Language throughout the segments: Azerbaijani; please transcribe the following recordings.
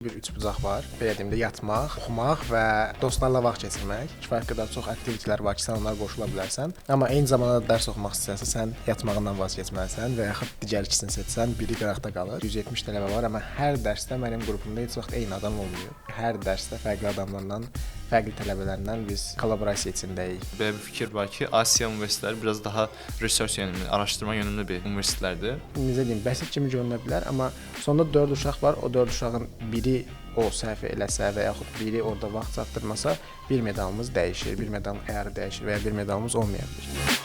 Bir üçbucaq var. Belə deyim də yatmaq, oxumaq və dostlarla vaxt keçirmək. Kifayət qədər çox aktivitetlər var ki, sən onlara qoşula bilərsən. Amma eyni zamanda dərs oxumaq istəyirsən, sən yatmağından vaz keçməlisən və yaxud digər ikisini seçsən, biri qıraqda qalır. 170 tələbə var, amma hər dərsdə mənim qrupumda heç vaxt eyni adam olmuyor. Hər dərsdə fərqli adamlarla, fərqli tələbələrlə biz kollaborasiya içindəyik. Belə bir fikir var ki, Asiya universitetləri biraz daha research yönümlü, araşdırma yönümlü bir universitetlərdir. Necə deyim, bəsit kimi görünə bilər, amma sonda 4 uşaq var. O 4 uşağın biri o səhv eləsə və yaxud biri orada vaxt çatdırmasa, bir medalımız dəyişir, bir medalın əyarı dəyişir və ya bir medalımız olmaya bilər.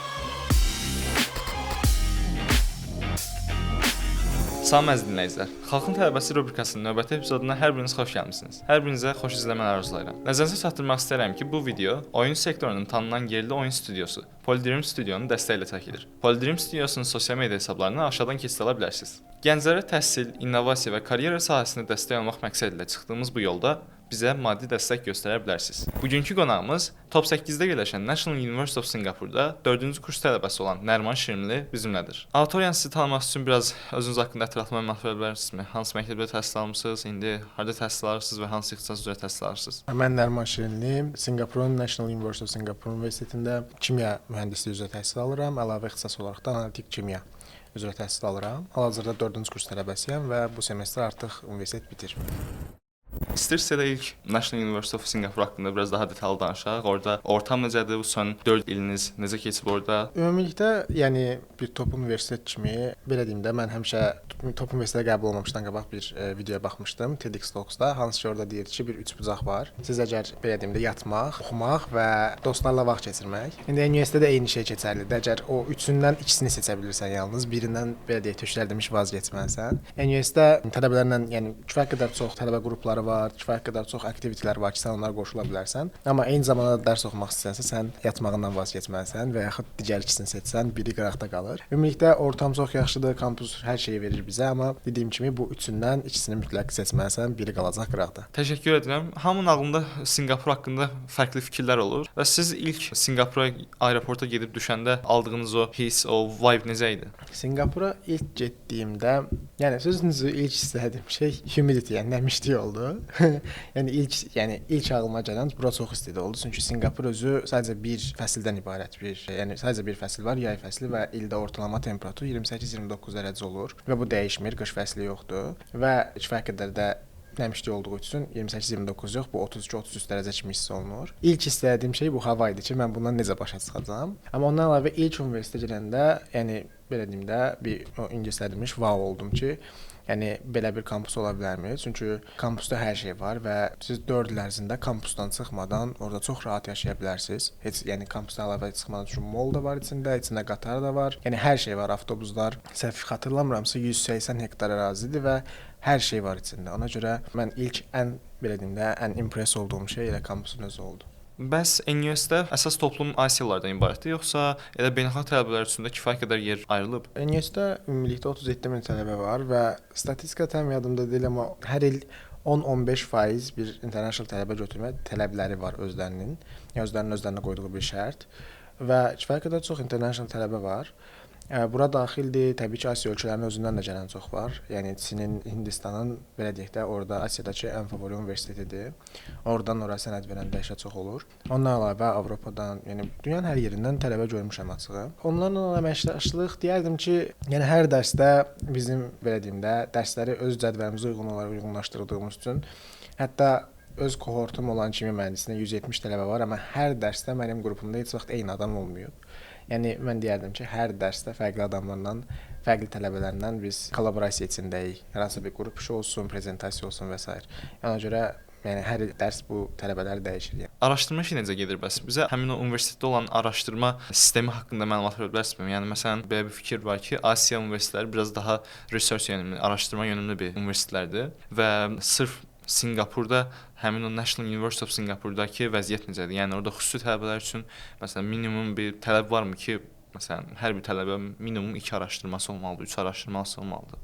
Salam əziz dinləyicilər. Xalqın tələbəsi rubrikasının növbəti epizoduna hər biriniz xoş gəlmisiniz. Hər birinizə xoş izləmələr arzulayıram. Nəzərinizə çatdırmaq istəyirəm ki, bu video oyun sektorunun tanınan yerli oyun studiosu Polydream Studionun dəstəyi ilə çəkilir. Polydream Studiosunun sosial media hesablarını aşağıdan keçid ala bilərsiniz. Gənclərə təhsil, innovasiya və karyera sahəsində dəstək almaq məqsədi ilə çıxdığımız bu yolda bizə maddi dəstək göstərə bilərsiniz. Bugünkü qonağımız top 8-də yerləşən National University of Singapore'da 4-cü kurs tələbəsi olan Nəriman Şirinli bizimlədir. Auditoriyanı sizi tanımaq üçün biraz özünüz haqqında ətraflı məlumat verə bilərsinizmi? Hansı məktəbdə təhsil almısınız, indi harda təhsil alırsınız və hansı ixtisas üzrə təhsil alırsınız? Mən Nəriman Şirinli, Singapurun National University of Singapore Universitetində kimya mühəndisliyi üzrə təhsil alıram, əlavə ixtisas olaraq da analitik kimya üzrə təhsil alıram. Hal-hazırda 4-cü kurs tələbəsiyəm və bu semestr artıq universitet bitir. İstəyirsə də ilk National University of Singapore haqqında biraz daha detallı danışaq. Orada ortam necədir? Bu son 4 iliniz necə keçib orada? Ümumilikdə, yəni bir top universitet kimi, belə deyim də, mən həmişə top universitetə qəbul olmamışdan qabaq bir videoya baxmışdım TEDx Talks-da, hansı ki orada deyir ki, bir üçbucaq var. Siz əgər belə deyim də yatmaq, oxumaq və dostlarla vaxt keçirmək. İndi universitetdə eyni şey keçərlidir. Əgər o üçündən ikisini seçə bilirsən yalnız, birindən belə deyək tökülər demiş vaz keçməlisən. Universitetdə tələbələrlə, yəni kifayət qədər çox tələbə qrupları var, kifayət qədər çox aktivitetlər var ki, sən onlara qoşula bilərsən. Amma eyni zamanda dərs oxumaq istəyirsən, sən yatmağından vaz keçməlisən və yaxud digər ikisini seçsən, biri qıraqda qalır. Ümumilikdə ortam çox yaxşıdır, kampus hər şeyi verir bizə, amma dediyim kimi bu üçündən ikisini mütləq seçməlisən, biri qalacaq qıraqda. Təşəkkür edirəm. Hamının ağlında Singapur haqqında fərqli fikirlər olur və siz ilk Singapura aeroporta gedib düşəndə aldığınız o hiss, o vibe necə idi? Singapura ilk getdiyimdə, yəni sözünüzü ilk istədiyim şey humidity, yəni nəmişlik oldu. yəni ilk ağlıma gələn bura çox isti oldu. Çünki Singapur özü sadəcə bir fəsildən ibarət yəni sadəcə bir fəsil var, yay fəsli və ildə ortalama temperatur 28-29 dərəcə olur və bu dəyişmir, qış fəsli yoxdur və kifayət qədər də nəmişlik olduğu üçün 28-29 yox, bu 32-33 dərəcə kimi hiss olunur. İlk istədiyim şey bu hava idi ki, mən bundan necə başa çıxacağam. Amma ondan əlavə ilk universitetə gələndə, yəni belə deyim də, bir ingiliscə demiş, wow oldum ki, yəni belə bir kampus ola bilərmi? Çünki kampusda hər şey var və siz 4 il ərzində kampusdan çıxmadan orada çox rahat yaşaya bilərsiniz. Heç yəni kampusdan əlavə çıxmadan üçün mall da var içində qatar da var. Yəni hər şey var, avtobuslar. Səhv xatırlamıramsa 180 hektar ərazidir və hər şey var içində. Ona görə mən ilk belə deyim də, ən impress olduğum şey elə kampusun özü oldu. Bəs NUS-də əsas toplum Asiyalılardan ibarətdir, yoxsa elə beynəlxalq tələbələr üçün də kifayət qədər yer ayrılıb? NUS-də ümumilikdə 37 min tələbə var və statistika tam yadımda deyil, amma hər il 10-15% bir international tələbə götürmə tələbləri var özlərinin özlərinə qoyduğu bir şərt və kifayət qədər çox international tələbə var. Bura daxildir, təbii ki, Asiya ölkələrinin özündən də gələn çox var. Yəni Çinin, Hindistanın, belə deyək də, orada Asiyadakı ən favori universitetidir. Oradan ora sənəd verən dəhşət çox olur. Ondan əlavə Avropadan, yəni dünyanın hər yerindən tələbə görmüşəm açığı. Onlarla əməkdaşlıq deyərdim ki, yəni hər dərsdə bizim belə deyim də, dərsləri öz cədvəlimizə uyğun olaraq uyğunlaşdırdığımız üçün, hətta öz kohortum olan kimya mühəndisliğində 170 tələbə var, amma hər dərsdə mənim qrupumda heç vaxt eyni adam olmayıb. Yəni mən deyərdim ki, hər dərsdə fərqli adamlarla, fərqli tələbələrlə biz kollaborasiya içindəyik. Hər hansı bir qrup işi olsun, prezentasiya olsun və s. Ona görə yəni hər dərs bu tələbələri dəyişir. Yəni. Araşdırma işi necə gedir bəs? Bizə həmin o universitetdə olan araşdırma sistemi haqqında məlumat verə bilərsinizmi? Yəni məsələn belə bir fikir var ki, Asiya universitetləri biraz daha research yönümlü, araşdırma yönümlü bir universitetlərdir və sırf Singapurda həmin o National University of Singapore-dakı vəziyyət necədir? Yəni orada xüsusi tələbələr üçün məsələn minimum bir tələb varmı ki, məsələn hər bir tələbə minimum 2 araşdırması olmalıdır, 3 araşdırması olmalıdır?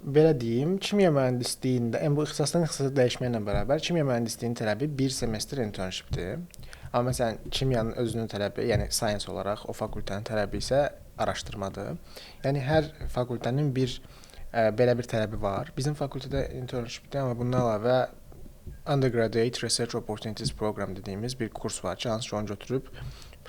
Belə deyim, kimya mühəndisliyində, bu ixtisasdan ixtisasa dəyişməklə bərabər kimya mühəndisliyin tələbi 1 semestr internshipdir. Amma məsələn kimyanın özünün tələbi, yəni science olaraq o fakültənin tələbi isə araşdırmadır. Yəni hər fakültənin bir belə bir tələbi var. Bizim fakültədə internshipdə, amma bundan əlavə Undergraduate Research Opportunities Program dediyimiz bir kurs var ki, hansı ki onu götürüb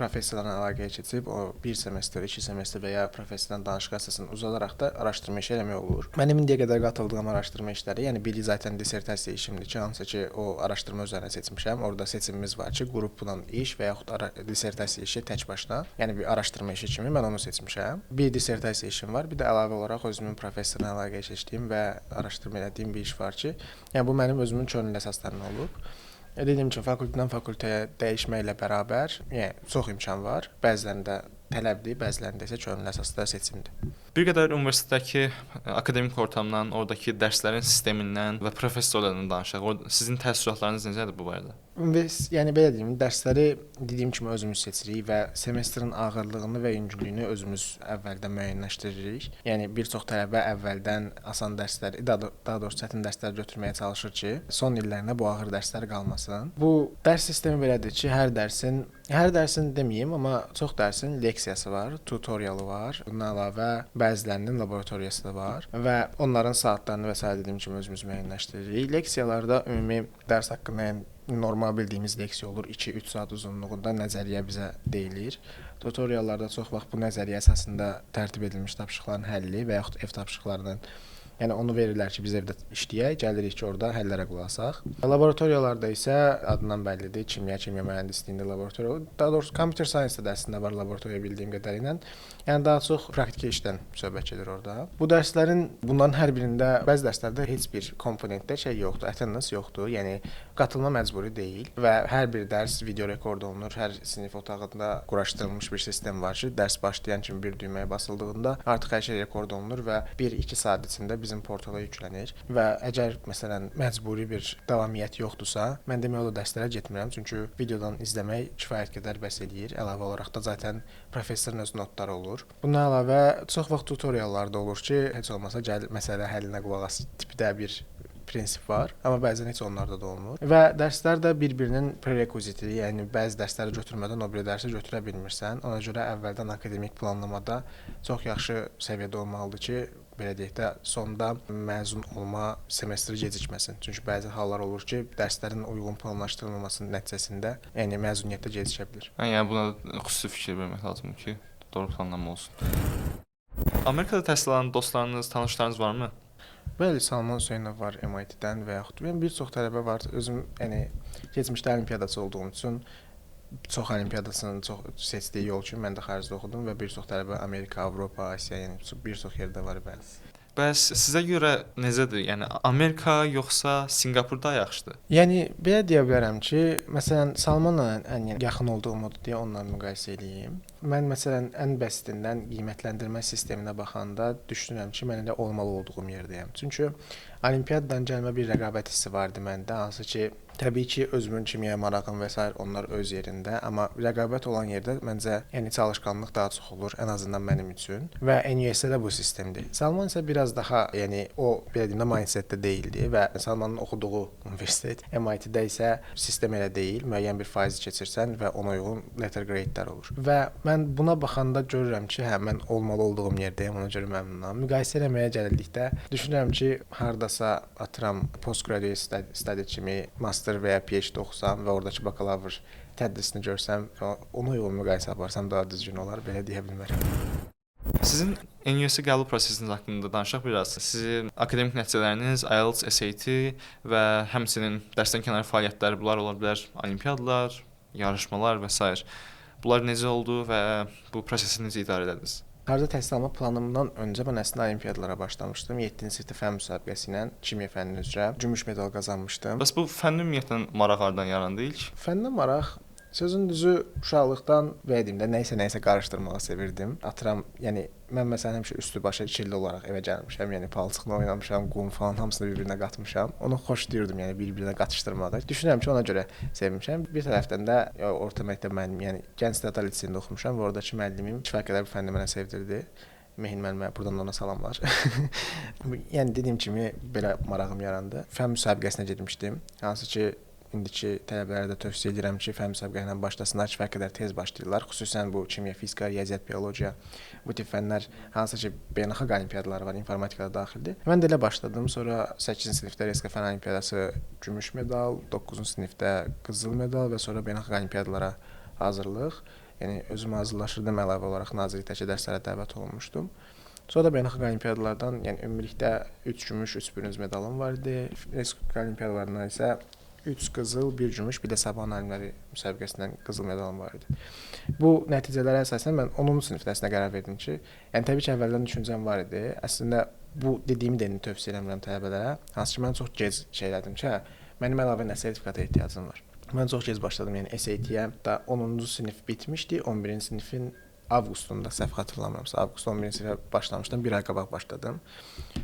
professorlarla əlaqəyə keçib o 1 semestr, 2 semestr və ya professordan danışıq əsasını uzadaraq da araşdırma işi eləmək olur. Mənim indiyə qədər qatıldığım araşdırma işləri, yəni biri zaten dissertasiya işimdir ki, hansı ki o araşdırma üzərinə seçmişəm. Orada seçimimiz var ki, qrupla iş və yaxud dissertasiya işi tək başına, yəni bir araşdırma işi kimi mən onu seçmişəm. Bir dissertasiya işim var, bir də əlavə olaraq özümün professorla əlaqəyə keçdiyim və araşdırma etdiyim bir iş var ki, yəni bu mənim özümün könüllü əsaslarına olub. Dediyim kimi fakültədən fakültəyə dəyişməklə bərabər, yəni çox imkan var. Bəzilərində tələbdir, bəzilərində isə könüllü əsasda seçimdir. Bir qədər universitetdəki akademik ortamdan, oradakı dərslərin sistemindən və professorlarla danışaq. Sizin təəssüratlarınız necədir bu barədə? Yəni belə deyim, dərsləri dediyim kimi özümüz seçirik və semestrin ağırlığını və yüngüllüyünü özümüz əvvəldən müəyyənləşdiririk. Yəni bir çox tələbə əvvəldən asan dərslər, daha doğrusu çətin dərslər götürməyə çalışır ki, son illərinə bu ağır dərslər qalmasın. Bu dərs sistemi belədir ki, hər dərsin deməyim, amma çox dərsin leksiyası var, tutorialı var. Bundan əlavə bəzilərinin laboratoriyası da var və onların saatlarını və sair dediyim kimi özümüz müəyyənləşdiririk. Leksiyalarda ümumi dərs haqqında normal bildiyimiz leksiya olur, 2-3 saat uzunluğunda nəzəriyyə bizə deyilir. Tutoriallarda çox vaxt bu nəzəriyyə əsasında tərtib edilmiş tapşırıqların həlli və yaxud ev tapşırıqlarının, yəni onu verirlər ki, biz evdə işləyək, gəlirik ki, orada həllərə qulaq asaq. Laboratoriyalarda isə adından bəllidir, kimya mühəndisliyində laboratoriya, daha doğrusu computer science dərsində var laboratoriya bildiyim qədərilə. Yəni daha çox praktiki işdən söhbət gedir orada. Bu dərslərin bunların hər birində bəzi dərslərdə heç bir komponentdə yoxdur, attendance yoxdur. Yəni qatılma məcburi deyil və hər bir dərs video rekord olunur. Hər sinif otağında quraşdırılmış bir sistem var ki, dərs başlayan kimi bir düyməyə basıldığında artıq hər şey rekord olunur və 1-2 saat içində bizim portala yüklənir və əgər məsələn məcburi bir davamiyyət yoxdursa, mən demək olar dərslərə getmirəm, çünki videodan izləmək kifayət qədər bəs eləyir. Əlavə olaraq da zaten professorun öz notları olur. Bundan əlavə çox vaxt tutoriallarda olur ki, heç olmasa gəl məsələ həllinə qulaq as tipdə bir prinsip var, amma bəzən heç onlarda da olmur. Və dərslər də bir-birinin prerequisiti, yəni bəzi dərsləri götürmədən o biri dərsi götürə bilmirsən. Ona görə əvvəldən akademik planlamada çox yaxşı səviyyədə olmalıdır ki, belə deyək də, sonda məzun olma semestri gecikməsin. Çünki bəzi hallar olur ki, dərslərin uyğun planlaşdırılmamasının nəticəsində, yəni məzuniyyətdə gecikə bilər. Yəni buna xüsusi fikir vermək lazımdır ki, doğru planlama olsun. Amerikada təhsil alan dostlarınız, tanışlarınız varmı? Bəli, Salman Hüseynov var MIT-dən və yaxud bir çox tələbə var. Özüm yəni keçmişdə olimpiadaçı olduğum üçün çox olimpiadasının çox seçdiyi yol kimi mən də xaricdə oxudum və bir çox tələbə Amerika, Avropa, Asiya, yəni bir çox yerdə var bəli. Bəs sizə görə necədir? Yəni Amerika yoxsa Sinqapur daha yaxşıdır? Yəni belə deyə bilərəm ki, məsələn Salmanla ən yaxın olduğum odur deyə onunla müqayisə edeyim. Mən məsələn ən basitindən qiymətləndirmə sisteminə baxanda düşünürəm ki, mən elə olmalı olduğum yerdəyəm. Çünki olimpiyadadan gəlmə bir rəqabət hissi vardı məndə, hansı ki, təbii ki, özümün kimyaya marağım və s. onlar öz yerində, amma rəqabət olan yerdə məncə yəni çalışqanlıq daha çox olur, ən azından mənim üçün. Və NUS-də bu sistemdir. Salman isə biraz daha, yəni o belə deyim də mindsetdə deyildi və Salmanın oxuduğu universitet MIT-də isə sistem elə deyil, müəyyən bir faiz keçirsən və ona uyğun letter grade-lər olur. Və mən buna baxanda görürəm ki, hə mən olmalı olduğum yerdəyəm, ona görə məmnunam. Müqayisə etməyə gəlildikdə düşünürəm ki, hardasa atıram postgraduate study kimi master və ya PhD oxusam və oradakı bakalavr tədrisini görsəm, ona uyğun müqayisə aparsam daha düzgün olar, belə deyə bilmərəm. Sizin NUS qəbul prosesiniz haqqında danışaq biraz. Sizin akademik nəticələriniz, IELTS, SAT və həmçinin dərsdən kənar fəaliyyətlər, bunlar ola bilər, olimpiadalar, yarışmalar və s. Bunlar necə oldu və bu prosesi necə idarə edədiniz? Xarici təhsil alma planımdan öncə mən əslində olimpiadalara başlamışdım. 7-ci sinifdə fənn müsabiqəsi ilə kimya fənni üzrə gümüş medal qazanmışdım. Bəs bu fənn ümumiyyətlə maraq hardan yarandı ilk? Fəndən maraq sözün düzü uşaqlıqdan və deyim də nəyisə qarışdırmağı sevirdim. Atıram, yəni mən məsələn həmişə üstü başa kirli olaraq evə gəlmişəm. Yəni palçıqla oynamışam, qum falan hamısını bir-birinə qatmışam. Onu xoşlayırdım, yəni bir-birinə qatışdırmağı. Düşünürəm ki, ona görə sevmişəm. Bir tərəfdən də orta məktəb müəllimi, yəni Gənc Teatr liseyində oxumuşam və oradakı müəllimim kifayət qədər bu fənni mənə sevdirdi. Mehin müəllimə buradan ona salamlar. Yəni dediyim kimi belə marağım yarandı. Fənn müsabiqəsinə getmişdim. Hansı ki indiki tələbələrə də tövsiyə edirəm ki, fənn müsabiqə ilə başlasınlar ki, fərq qədər tez başlayırlar. Xüsusən bu kimya, fizika, riyaziyyat, biologiya bu tip fənlər hansı ki, beynəlxalq olimpiadalar var, informatika da daxildir. Mən də elə başladım. Sonra 8-ci sinifdə Respublika Fənn Olimpiadası gümüş medal, 9-cu sinifdə qızıl medal və sonra beynəlxalq olimpiadalara hazırlıq. Yəni özüm hazırlaşırdım, əlavə olaraq nazirlikdəki dərslərə dəvət olunmuşdum. Sonra da beynəlxalq olimpiadalardan, yəni ümumilikdə 3 gümüş, 3 bürünc medalım var idi. Respublika olimpiadalarından isə 3 qızıl, 1 gümüş, bir də Sabahın alimləri müsabiqəsindən qızıl medalım var idi. Bu nəticələrə əsasən mən 10-cu sinifdə əslində qərar verdim ki, yəni təbii ki, əvvəldən düşüncəm var idi. Əslində bu dediyimi də indi tövsiyə edirəm tələbələrə. Hansı ki, mən çox gec şey elədim ki, mənim əlavə nə sertifikata ehtiyacım var. Mən çox gec başladım, yəni SAT-yə da 10-cu sinif bitmişdi, 11-ci sinifin avqustunda, səhv xatırlamıramsa, avqust 11-ci sinifə başlamışdım, bir ay qabaq başladım.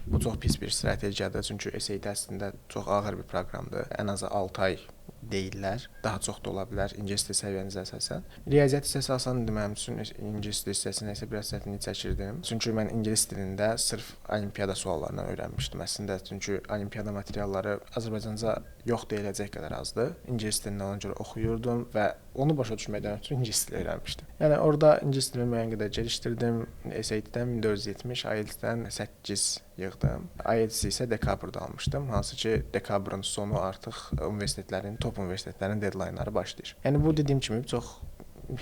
Bu çox pis bir strategiyadır, çünki SAT əslində çox ağır bir proqramdır. Ən azı 6 ay deyirlər, daha çox da ola bilər ingilis dil səviyyənizə əsasən. Riyaziyyat hissəsi asan idi mənim üçün, ingilis dil hissəsinə isə biraz çətinlik çəkirdim. Çünki mən ingilis dilində sırf olimpiada suallarından öyrənmişdim əslində. Çünki olimpiada materialları Azərbaycanca yox deyiləcək qədər azdır. İngilis dilində ona görə oxuyurdum və onu başa düşməkdən ötürü ingilis dili öyrənmişdim. Yəni orada ingilis dilimi müəyyən qədər gəlişdirdim. SAT-dən 1470, IELTS-dən 8 yığdım. IELTS isə dekabrda almışdım. Hansı ki, dekabrın sonu artıq universitetlərin, top universitetlərin deadline-ları başlayır. Yəni bu dediyim kimi çox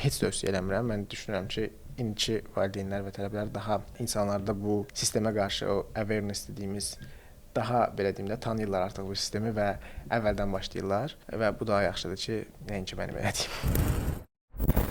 heç tövsiyə eləmirəm. Mən düşünürəm ki, indiki valideynlər və tələbələr daha insanlarda bu sistemə qarşı o awareness dediyimiz daha belə deyim də tanıyırlar artıq bu sistemi və əvvəldən başlayırlar və bu daha yaxşıdır ki, nəinki mənim elədiyim.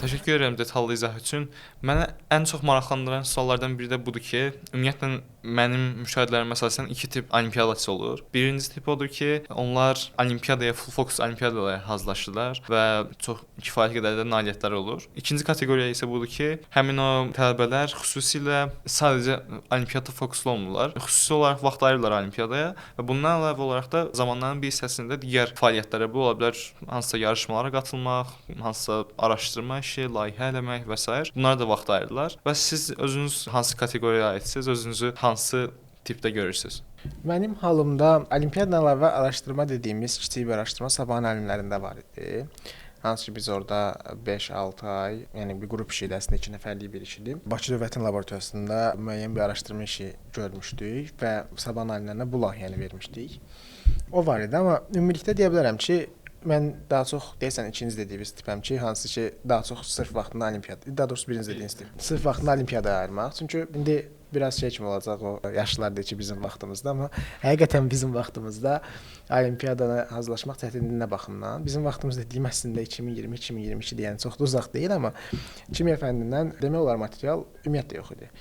Təşəkkür edirəm detallı izah üçün. Mənə ən çox maraqlandıran suallardan biri də budur ki, ümumiyyətlə mənim müşahidələrim əsasən 2 tip olimpiadaçı olur. Birinci tip odur ki, onlar olimpiyadaya, full focus olimpiyadalara hazırlaşırlar və çox kifayət qədər də nailiyyətləri olur. İkinci kateqoriya isə budur ki, həmin o tələbələr xüsusilə sadəcə olimpiyada fokuslu olmurlar. Xüsusi olaraq vaxt ayırırlar olimpiyadaya və bundan əlavə olaraq da zamanlarının bir hissəsində digər fəaliyyətlərə, bu ola bilər hansısa yarışmalara qatılmaq, hansısa araşdırma işi, layihə eləmək və s. Bunlara da vaxt ayırırlar. Və siz özünüz hansı kateqoriyaya aidsiz, özünüzü hansı tipdə görürsüz? Mənim halımda olimpiyadan əlavə araşdırma dediyimiz kiçik bir araşdırma Sabahın alimlərində var idi. Hansı ki biz orada 5-6 ay, yəni bir qrup işi idi, əslində 2 nəfərlik bir iş idi. Bakı Dövlətin Laboratoriyasında müəyyən bir araşdırma işi görmüşdük və Sabahın alimlərinə bu layihəni vermişdik. O var idi, amma ümumilikdə deyə bilərəm ki, mən daha çox deyəsən ikinci dediyiniz tipəm ki, hansı ki daha çox sırf vaxtında olimpiyada, daha doğrusu birinci dediyiniz tip. Sırf vaxtında olimpiyadaya ayırmaq. Çünki indi biraz şey kimi olacaq o yaşlılar deyir ki, bizim vaxtımızda, amma həqiqətən bizim vaxtımızda olimpiyadaya hazırlaşmaq çətindir nə baxımdan. Bizim vaxtımız dediyim əslində 2020-2022-dir, yəni çox da uzaq deyil, amma kimya fənnindən demək olar material ümumiyyətlə yox idi.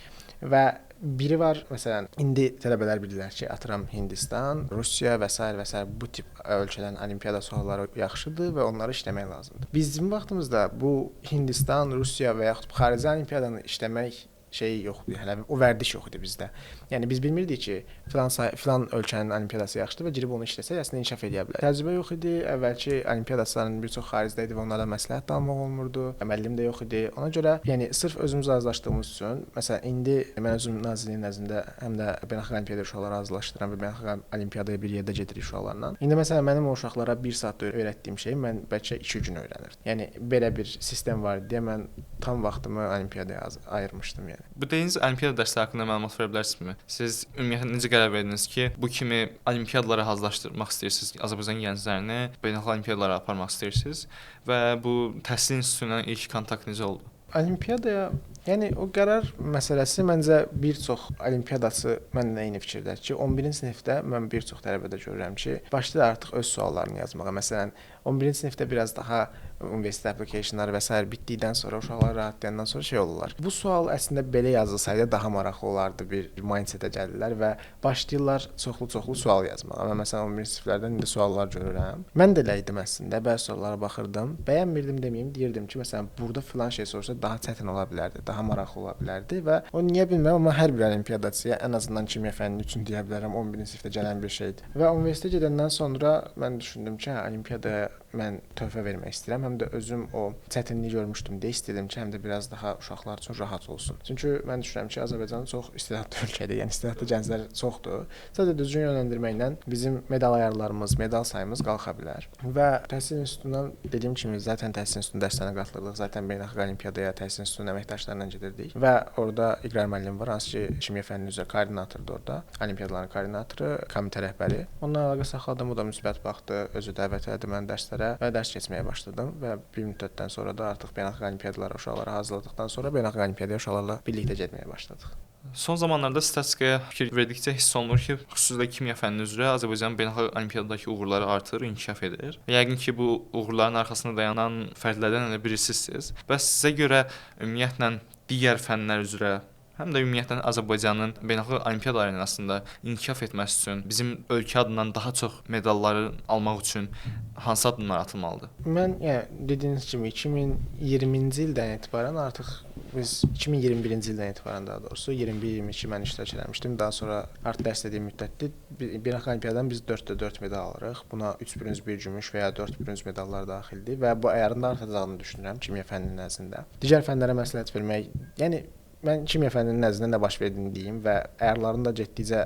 Və biri var, məsələn, indi tələbələr bilirlər ki, atıram Hindistan, Rusiya və s. bu tip ölkələrin olimpiada sualları yaxşıdır və onları işləmək lazımdır. Bizim vaxtımızda bu Hindistan, Rusiya və yaxud xarici olimpiyadanı işləmək şey yoxdur, hələ o vərdiş yox idi bizdə. Yəni biz bilmirdik ki, filan ölkənin olimpiyadası yaxşıdır və girib onu işləsək əslində inkişaf edə bilər. Təcrübə yox idi. Əvvəlki olimpiyadaçıların bir çox xaricdə idi və onlardan məsləhət də almaq olmurdu. Müəllim də yox idi. Ona görə, yəni sırf özümüz hazırlaşdığımız üçün, məsələn, indi mən özüm nazirliyin nəzdində həm də beynəlxalq olimpiyada uşaqları hazırlaşdıram və beynəlxalq olimpiyadaya bir yerdə gedirik uşaqlarla. İndi məsələn mənim o uşaqlara 1 saatda öyrətdiyim şeyi mən bəlkə 2 gün öyrənirdim. Yəni belə bir sistem var deyə mən tam vaxtımı olimpiyadaya ayırmışdım yəni. Bu dediyiniz olimpiyada dərsləri haqqında məlumat verə bilərsinizmi? Siz ümumiyyətlə necə qərar verdiniz ki, bu kimi olimpiyadalara hazırlaşdırmaq istəyirsiniz, Azərbaycan gənclərini beynəlxalq olimpiyadalara aparmaq istəyirsiniz və bu təhsil institutu ilə ilk kontakt necə oldu? Olimpiyadaya, yəni o qərar məsələsi məncə bir çox olimpiyadaçı mənlə eyni fikirdədir ki, 11-ci sinifdə mən bir çox tələbədə görürəm ki, başlayır artıq öz suallarını yazmağa. Məsələn, 11-ci sinifdə biraz daha universitet applicationları və s. bitdikdən sonra uşaqlar rahatlayandan sonra şey olurlar. Bu sual əslində belə yazılsaydı daha maraqlı olardı, bir mindsetə gəlirlər və başlayırlar çoxlu sual yazmağa. Amma məsələn 11-ci siniflərdən indi suallar görürəm. Mən də elə idim əslində. Bəzi suallara baxırdım, bəyənmirdim deməyim, deyirdim ki, məsələn burada filan şey sorsa daha çətin ola bilərdi, daha maraqlı ola bilərdi və o niyə bilmirəm, amma hər bir olimpiyadaçıya ən azından kimya fənni üçün deyə bilərəm 11-ci sinifdə gələn bir şeydir. Və universitetə gedəndən sonra mən düşündüm ki, olimpiyadaya mən töhfə vermək istəyirəm. Həm həm də özüm o çətinliyi görmüşdüm deyə istədim ki, həm də biraz daha uşaqlar üçün rahat olsun. Çünki mən düşünürəm ki, Azərbaycan çox istedadlı ölkədir, yəni istedadlı gənclər çoxdur. Sadəcə düzgün yönləndirməklə bizim medal ayarlarımız, medal sayımız qalxa bilər. Və təhsil institutundan dediyim kimi, zaten təhsil institutunun dərslərinə qatılırdıq, zaten beynəlxalq olimpiyadaya təhsil institutunun əməkdaşlarla gedirdik və orada İqrar müəllim var, hansı ki, kimya fənni üzrə koordinatordur orada, olimpiyadaların koordinatoru, komitə rəhbəri. Onunla əlaqə saxladım, o da müsbət baxdı, özü dəvət elədi məni dərslərə və dərs keçməyə başladım və bir müddətdən sonra da artıq beynəlxalq olimpiyadalara uşaqları hazırladıqdan sonra beynəlxalq olimpiyadaya uşaqlarla birlikdə getməyə başladıq. Son zamanlarda statistikaya fikir verdikcə hiss olunur ki, xüsusilə kimya fənni üzrə Azərbaycanın beynəlxalq olimpiyadadakı uğurları artır, inkişaf edir. Və yəqin ki, bu uğurların arxasında dayanan fərdlərdən elə birisisiniz. Bəs sizə görə ümumiyyətlə digər fənlər üzrə həm də ümumiyyətlə Azərbaycanın beynəlxalq olimpiyada arenasında inkişaf etməsi üçün, bizim ölkə adından daha çox medalları almaq üçün hansı addımlar atılmalıdır? Mən, yəni dediyiniz kimi 2020-ci ildən etibarən artıq biz 2021-ci ildən etibarən daha doğrusu 21-22 mən iştirak etmişdim. Daha sonra artıq dərs dediyim müddətdə beynəlxalq olimpiyadadan biz 4-də 4 medal alırıq. Buna 3 bürünc, 1 gümüş və ya 4 bürünc medallar daxildir və bu əyarın da artacağını düşünürəm kimya fənninin nəzdində. Digər fənlərə məsləhət vermək, yəni mən kimya fənninin nəzdində nə baş verdiyini deyim və əyarların da getdikcə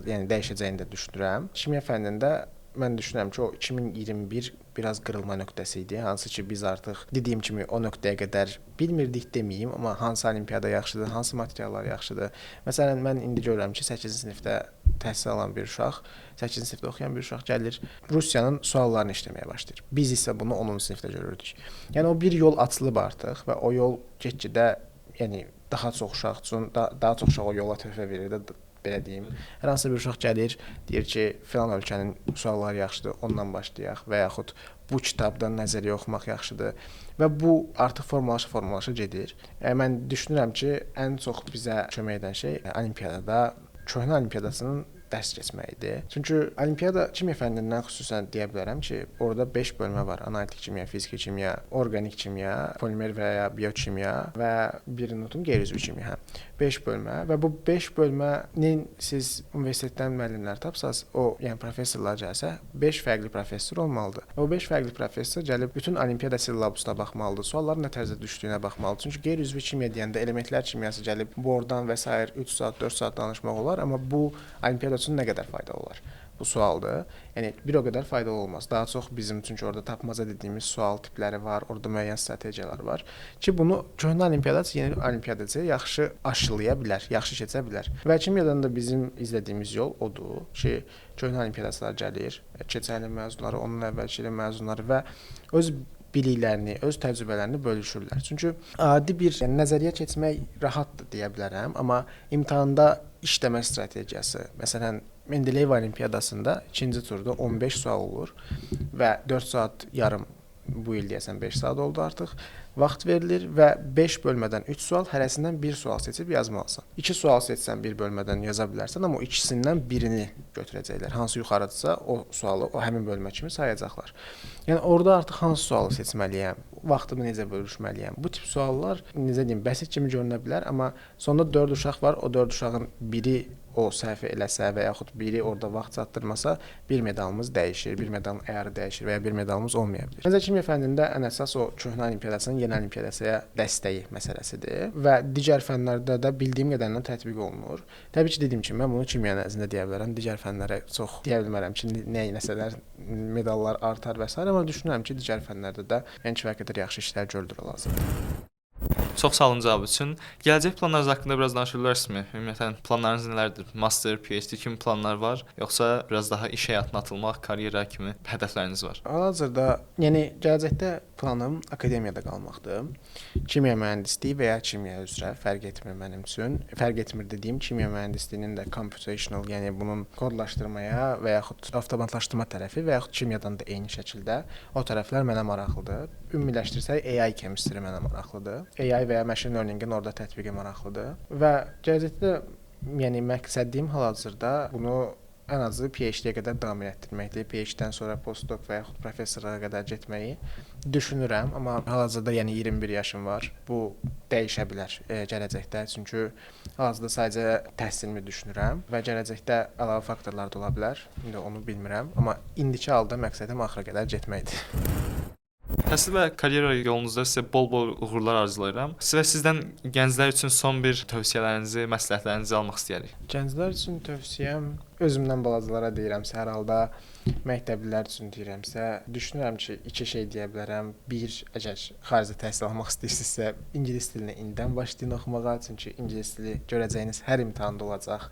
yəni dəyişəcəyini də düşünürəm. Kimya fənnində mən düşünürəm ki, o 2021 biraz qırılma nöqtəsi idi. Hansı ki, biz artıq dediyim kimi o nöqtəyə qədər bilmirdik deməyim, amma hansı olimpiyada yaxşıdır, hansı materiallar yaxşıdır. Məsələn, mən indi görürəm ki, 8-ci sinifdə təhsil alan bir uşaq, 8-ci sinifdə oxuyan bir uşaq gəlir, Rusiyanın suallarını işləməyə başlayır. Biz isə bunu 10-cu sinifdə görürdük. Yəni o bir yol açılıb artıq və o yol get-gedə, yəni daha çox uşaq üçün, daha çox uşaq o yola töhfə verir də, belə deyim. Hər hansı bir uşaq gəlir, deyir ki, filan ölkənin sualları yaxşıdır, ondan başlayaq və yaxud bu kitabdan nəzəriyyə oxumaq yaxşıdır və bu artıq formalaşa gedir. Mən düşünürəm ki, ən çox bizə kömək edən şey olimpiyadada, köhnə olimpiyadasının dərs keçməyidir. Çünki olimpiyada kimya fənnindən xüsusən deyə bilərəm ki, orada 5 bölmə var. Analitik kimya, fiziki kimya, orqanik kimya, polimer və ya biokimya və birini unutdum, qeyri-üzvü kimya. 5 bölmə və bu 5 bölmənin siz universitetdən müəllimlər tapsaz, o, yəni professorlar gəlsə, 5 fərqli professor olmalıdır. O 5 fərqli professor gəlib bütün olimpiyada sillabusuna baxmalıdır, sualların nə tərzdə düşdüyünə baxmalıdır. Çünki qeyri-üzvü kimya deyəndə elementlər kimyası gəlib bordan və s. 3 saat, 4 saat danışmaq olar, amma bu olimpiyada üçün nə qədər faydalı olar? Bu sualdır. Yəni bir o qədər faydalı olmaz. Daha çox bizim çünki orada tapmaca dediyimiz sual tipləri var, orada müəyyən strategiyalar var ki, bunu köhnə olimpiyadaçı, yeni olimpiyadaçı yaxşı aşılaya bilər, yaxşı keçə bilər. Və kimyadan da bizim izlədiyimiz yol odur ki, köhnə olimpiyadaçılar gəlir, keçən ilin məzunları, onun əvvəlki ilin məzunları və öz biliklərini, öz təcrübələrini bölüşürlər. Çünki adi bir nəzəriyyə keçmək rahatdır deyə bilərəm, amma imtahanda işləmə strategiyası, məsələn, Mendeleyev olimpiyadasında ikinci turda 15 sual olur və 4 saat yarım, bu il deyəsən 5 saat oldu artıq, vaxt verilir və 5 bölmədən 3 sual, hərəsindən 1 sual seçib yazmalısan. 2 sual seçsən bir bölmədən yaza bilərsən, amma o ikisindən birini götürəcəklər. Hansı yuxarıdırsa o sualı o həmin bölmə kimi sayacaqlar. Yəni orada artıq hansı sualı seçməliyəm, vaxtımı necə bölüşməliyəm. Bu tip suallar necə deyim, bəsit kimi görünə bilər, amma sonda 4 uşaq var, o 4 uşağın biri o səhvi eləsə və yaxud biri orada vaxt çatdırmasa, bir medalımız dəyişir, bir medalın əyarı dəyişir və ya bir medalımız olmaya bilər. Məncə kimya fənnində ən əsas o köhnə olimpiyadasının yeni olimpiyadasıya dəstəyi məsələsidir və digər fənlərdə də bildiyim qədərilə tətbiq olunur. Təbii ki, dediyim kimi, mən bunu kimya nəzdində deyə bilərəm. Digər fənlərə çox deyə bilmərəm ki, nə etsələr medallar artar və s. amma düşünürəm ki, digər fənlərdə də kifayət qədər yaxşı işlər görülür lazımdır. Çox sağ olun cavab üçün. Gələcək planlarınız haqqında biraz danışa bilərsiniz? Ümumiyyətlə planlarınız nələrdir? Master, PhD kimi planlar var, yoxsa biraz daha iş həyatına atılmaq, karyera kimi hədəfləriniz var? Hal-hazırda, yəni gələcəkdə planım akademiyada qalmaqdır. Kimya mühəndisliyi və ya kimya üzrə fərq etmir mənim üçün. Fərq etmir dediyim kimya mühəndisliyinin də computational, yəni bunun kodlaşdırmaya və yaxud avtomatlaşdırma tərəfi və yaxud kimyadan da eyni şəkildə o tərəflər mənə maraqlıdır. Ümumiləşdirsək AI chemistry mənə maraqlıdır. AI və ya machine learning-in orada tətbiqi maraqlıdır və gələcəkdə yəni məqsədim hal-hazırda bunu ən azı PhD-yə qədər davam etdirməkdir. PhD-dən sonra postdoc və yaxud professorluğa qədər getməyi düşünürəm, amma hal-hazırda yəni 21 yaşım var. Bu dəyişə bilər gələcəkdə, çünki hal-hazırda sadəcə təhsilimi düşünürəm və gələcəkdə əlavə faktorlar da ola bilər. İndi onu bilmirəm, amma indiki halda məqsədim axıra qədər getməkdir. Təhsil və karyera yolunuzda sizə bol-bol uğurlar arzulayıram. Sizdən gənclər üçün son bir tövsiyələrinizi, məsləhətlərinizi almaq istəyirik. Gənclər üçün tövsiyəm özümdən balacalara deyirəmsə, hər halda məktəblilər üçün deyirəmsə, düşünürəm ki, iki şey deyə bilərəm. Bir, əgər xaricdə təhsil almaq istəyirsinizsə, ingilis dilini indidən başlayın oxumağa, çünki ingilis dili görəcəyiniz hər imtahanda olacaq.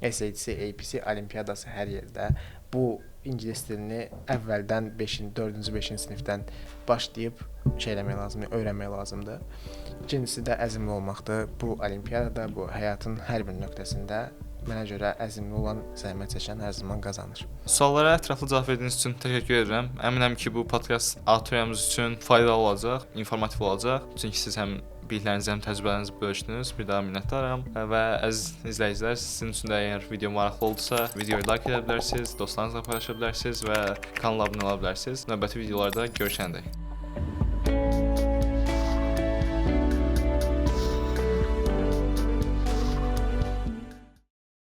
SAT, APC, olimpiyadası hər yerdə. Bu ingilis dilini əvvəldən 4-cü, 5-ci sinifdən başlayıb eləmək lazımdır, öyrənmək lazımdır. İkincisi də əzmli olmaqdır. Bu olimpiyadada, bu həyatın hər bir nöqtəsində mənə görə əzmli olan, zəhmət çəkən hər zaman qazanır. Suallara ətraflı cavab verdiyiniz üçün təşəkkür edirəm. Əminəm ki, bu podkast auditoriyamız üçün faydalı olacaq, informativ olacaq. Çünki siz həm biliklərinizi, həm təcrübələrinizi bölüşdünüz. Bir daha minnətdaram. Və əziz izləyicilər, sizin üçün də əgər video maraqlı oldusa, videoyu like edə bilərsiniz, dostlarınızla paylaşa bilərsiniz və kanala abunə ola bilərsiniz. Növbəti videolarda görüşəndək.